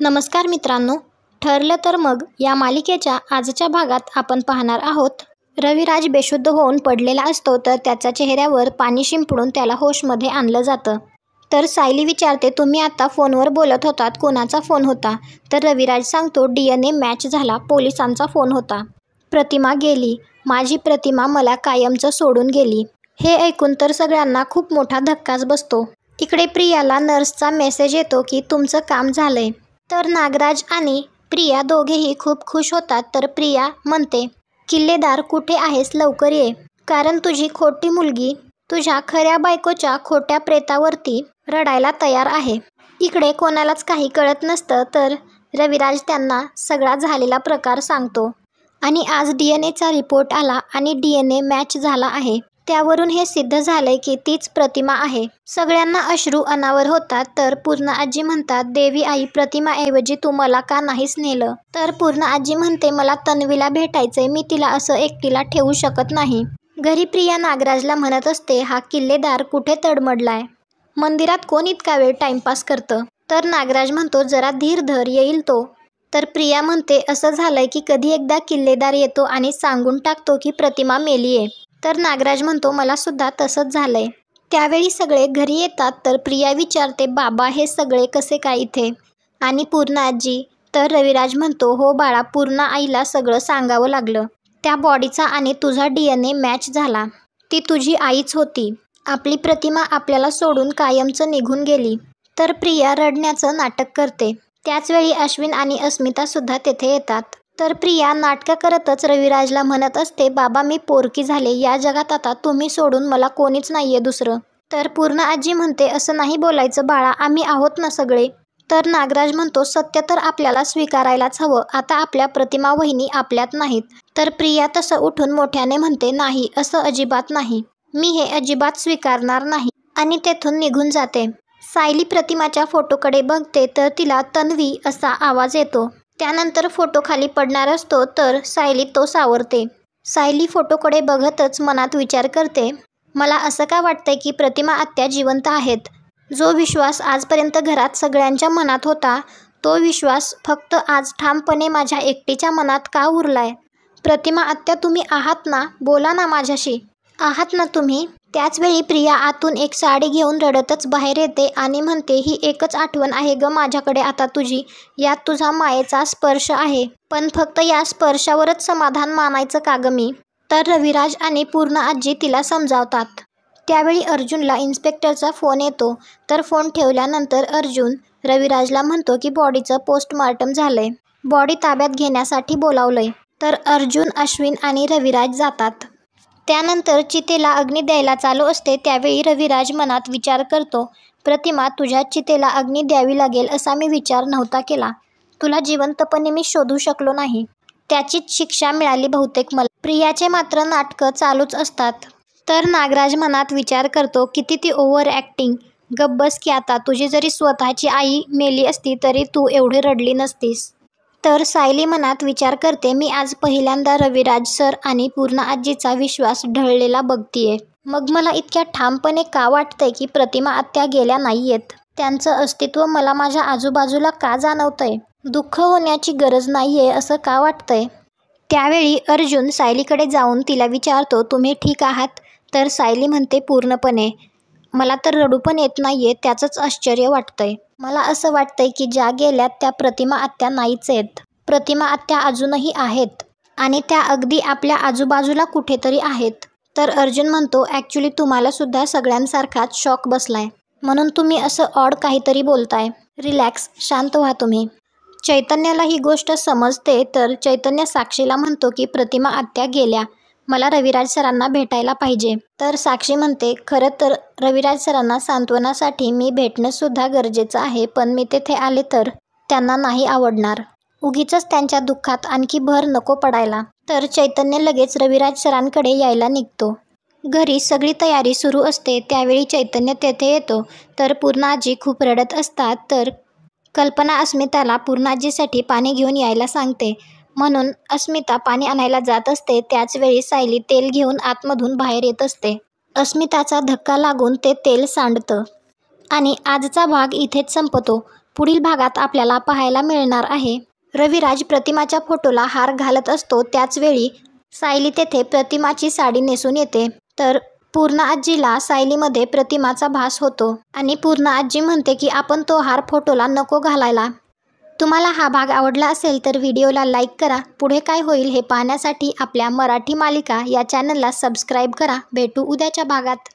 नमस्कार मित्रांनो, ठरलं तर मग या मालिकेच्या आजच्या भागात आपण पाहणार आहोत. रविराज बेशुद्ध होऊन पडलेला असतो तर त्याच्या चेहऱ्यावर पाणी शिंपडून त्याला होशमध्ये आणलं जातं. तर सायली विचारते, तुम्ही आता फोनवर बोलत होतात, कोणाचा फोन होता? तर रविराज सांगतो, DNA मॅच झाला, पोलिसांचा फोन होता. प्रतिमा गेली, माझी प्रतिमा मला कायमचं सोडून गेली. हे ऐकून तर सगळ्यांना खूप मोठा धक्काच बसतो. इकडे प्रियाला नर्सचा मेसेज येतो की तुमचं काम झालंय. तर नागराज आणि प्रिया दोघेही खूप खुश होतात. तर प्रिया म्हणते, किल्लेदार कुठे आहेस, लवकर ये, कारण तुझी खोटी मुलगी तुझ्या खऱ्या बायकोच्या खोट्या प्रेतावरती रडायला तयार आहे. इकडे कोणालाच काही कळत नसतं. तर रविराज त्यांना सगळा झालेला प्रकार सांगतो आणि आज DNAचा रिपोर्ट आला आणि DNA मॅच झाला आहे. त्यावरून हे सिद्ध झालंय की तीच प्रतिमा आहे. सगळ्यांना अश्रू अनावर होतात. तर पूर्ण आजी म्हणतात, देवी आई, प्रतिमाऐवजी तू मला का नाहीच नेलं? तर पूर्ण आजी म्हणते, मला तन्वीला भेटायचंय, मी तिला असं एकटीला ठेवू शकत नाही. घरी प्रिया नागराजला म्हणत असते, हा किल्लेदार कुठे तडमडलाय? मंदिरात कोण इतका वेळ टाइमपास करतं? तर नागराज म्हणतो, जरा धीर धर, येईल तो. तर प्रिया म्हणते, असं झालंय की कधी एकदा किल्लेदार येतो आणि सांगून टाकतो की प्रतिमा मेलीये. तर नागराज म्हणतो, मला सुद्धा तसंच झालंय. त्यावेळी सगळे घरी येतात. तर प्रिया विचारते, बाबा हे सगळे कसे काय इथे? आणि पूर्ण आजी? तर रविराज म्हणतो, हो बाळा, पूर्ण आईला सगळं सांगावं लागलं. त्या बॉडीचा आणि तुझा DNA मॅच झाला. ती तुझी आईच होती. आपली प्रतिमा आपल्याला सोडून कायमचं निघून गेली. तर प्रिया रडण्याचं नाटक करते. त्याचवेळी अश्विन आणि अस्मिता सुद्धा तेथे येतात. तर प्रिया नाटकं करतच रविराजला म्हणत असते, बाबा मी पोरकी झाले, या जगात आता तुम्ही सोडून मला कोणीच नाहीये दुसरं. तर पूर्ण आजी म्हणते, असं नाही बोलायचं बाळा, आम्ही आहोत ना सगळे. तर नागराज म्हणतो, सत्य तर आपल्याला स्वीकारायलाच हवं, आता आपल्या प्रतिमा वहिनी आपल्यात नाहीत. तर प्रिया तसं उठून मोठ्याने म्हणते, नाही, असं अजिबात नाही, मी हे अजिबात स्वीकारणार नाही, आणि तेथून निघून जाते. सायली प्रतिमाच्या फोटोकडे बघते तर तिला तन्वी असा आवाज येतो. त्यानंतर फोटो खाली पडणार असतो. तर सायली तो सावरते. सायली फोटोकडे बघतच मनात विचार करते, मला असं का वाटतंय की प्रतिमा आत्या जिवंत आहेत? जो विश्वास आजपर्यंत घरात सगळ्यांच्या मनात होता, तो विश्वास फक्त आज ठामपणे माझ्या एकटीच्या मनात का उरलाय? प्रतिमा आत्या, तुम्ही आहात ना? बोला ना माझ्याशी. आहात ना तुम्ही? त्याचवेळी प्रिया आतून एक साडी घेऊन रडतच बाहेर येते आणि म्हणते, ही एकच आठवण आहे ग माझ्याकडे आता तुझी, यात तुझा मायेचा स्पर्श आहे, पण फक्त या स्पर्शावरच समाधान मानायचं का ग मी? तर रविराज आणि पूर्ण आजी तिला समजावतात. त्यावेळी अर्जुनला इन्स्पेक्टरचा फोन येतो. तर फोन ठेवल्यानंतर अर्जुन रविराजला म्हणतो की बॉडीचं पोस्टमार्टम झालंय, बॉडी ताब्यात घेण्यासाठी बोलावलंय. तर अर्जुन, अश्विन आणि रविराज जातात. त्यानंतर चितेला अग्नी द्यायला चालू असते. त्यावेळी रविराज मनात विचार करतो, प्रतिमा, तुझ्या चितेला अग्नी द्यावी लागेल असा मी विचार नव्हता केला. तुला जिवंतपणे मी शोधू शकलो नाही, त्याचीच शिक्षा मिळाली बहुतेक मला. प्रियाचे मात्र नाटकं चालूच असतात. तर नागराज मनात विचार करतो, किती ती ओव्हर ॲक्टिंग. गप्प बस की आता, तुझी जरी स्वतःची आई मेली असती तरी तू एवढी रडली नसतीस. तर सायली मनात विचार करते, मी आज पहिल्यांदा रविराज सर आणि पूर्ण आजीचा विश्वास ढळलेला बघतीये. मग मला इतक्या ठामपणे का वाटतंय की प्रतिमा आत्या गेल्या नाहीयेत? त्यांचं अस्तित्व मला माझ्या आजूबाजूला का जाणवतंय? दुःख होण्याची गरज नाहीये असं का वाटतंय? त्यावेळी अर्जुन सायलीकडे जाऊन तिला विचारतो, तुम्ही ठीक आहात? तर सायली म्हणते, पूर्णपणे. मला तर रडू पण येत नाहीये, त्याचंच आश्चर्य वाटतंय. मला असं वाटतंय की ज्या गेल्यात त्या प्रतिमा आत्या नाहीच आहेत. प्रतिमा आत्या अजूनही आहेत आणि त्या अगदी आपल्या आजूबाजूला कुठेतरी आहेत. तर अर्जुन म्हणतो, ॲक्च्युली तुम्हाला सुद्धा सगळ्यांसारखाच शॉक बसलाय, म्हणून तुम्ही असं ऑड काहीतरी बोलताय. रिलॅक्स, शांत व्हा तुम्ही. चैतन्याला ही गोष्ट समजते. तर चैतन्य साक्षीला म्हणतो की प्रतिमा आत्या गेल्या, मला रविराज सरांना भेटायला पाहिजे. तर साक्षी म्हणते, खरं तर रविराज सरांना सांत्वनासाठी मी भेटणंसुद्धा गरजेचं आहे, पण मी तेथे आले तर त्यांना नाही आवडणार, उगीचच त्यांच्या दुःखात आणखी भर नको पडायला. तर चैतन्य लगेच रविराज सरांकडे यायला निघतो. घरी सगळी तयारी सुरू असते. त्यावेळी चैतन्य तेथे येतो. तर पूर्णाजी खूप रडत असतात. तर कल्पना अस्मिताला पूर्णाजीसाठी पाणी घेऊन यायला सांगते, म्हणून अस्मिता पाणी आणायला जात असते. त्याचवेळी सायली तेल घेऊन आतमधून बाहेर येत असते. अस्मिताचा धक्का लागून ते तेल सांडतं आणि आजचा भाग इथेच संपतो. पुढील भागात आपल्याला पाहायला मिळणार आहे. रविराज प्रतिमाच्या फोटोला हार घालत असतो त्याच वेळी सायली तेथे प्रतिमाची साडी नेसून येते. तर पूर्णा आजीला सायलीमध्ये प्रतिमाचा भास होतो आणि पूर्णा आजी म्हणते की आपण तो हार फोटोला नको घालायला. तुम्हाला हा भाग आवडला असेल तर व्हिडिओला लाईक करा. पुढे काय होईल हे पाहण्यासाठी आपल्या मराठी मालिका या चॅनलला सबस्क्राईब करा. भेटू उद्याच्या भागात.